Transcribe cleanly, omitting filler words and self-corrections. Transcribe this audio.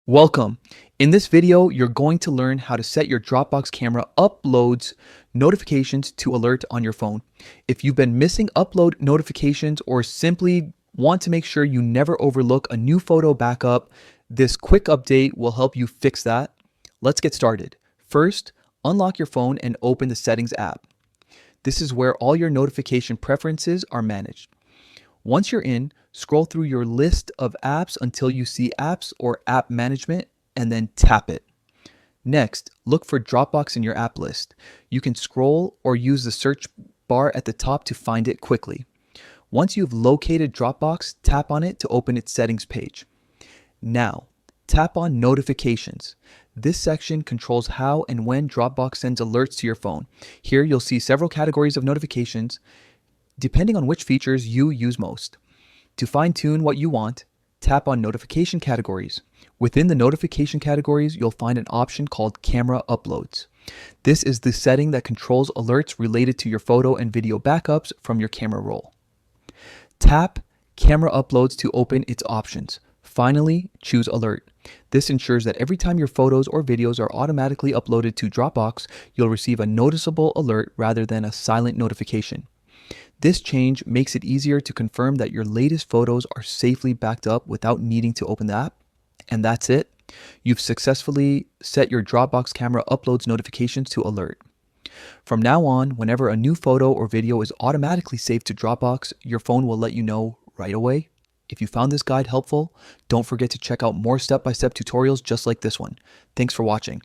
Welcome. In this video, you're going to learn how to set your Dropbox camera uploads notifications to alert on your phone. If you've been missing upload notifications or simply want to make sure you never overlook a new photo backup, this quick update will help you fix that. Let's get started. First, unlock your phone and open the Settings app. This is where all your notification preferences are managed. Once you're in, scroll through your list of apps until you see Apps or App Management and then tap it. Next, look for Dropbox in your app list. You can scroll or use the search bar at the top to find it quickly. Once you've located Dropbox, tap on it to open its settings page. Now, tap on Notifications. This section controls how and when Dropbox sends alerts to your phone. Here you'll see several categories of notifications, depending on which features you use most. To fine-tune what you want, tap on Notification Categories. Within the notification categories, you'll find an option called Camera Uploads. This is the setting that controls alerts related to your photo and video backups from your camera roll. Tap Camera Uploads to open its options. Finally, choose Alert. This ensures that every time your photos or videos are automatically uploaded to Dropbox, you'll receive a noticeable alert rather than a silent notification. This change makes it easier to confirm that your latest photos are safely backed up without needing to open the app. And that's it. You've successfully set your Dropbox camera uploads notifications to alert. From now on, whenever a new photo or video is automatically saved to Dropbox, your phone will let you know right away. If you found this guide helpful, don't forget to check out more step-by-step tutorials just like this one. Thanks for watching.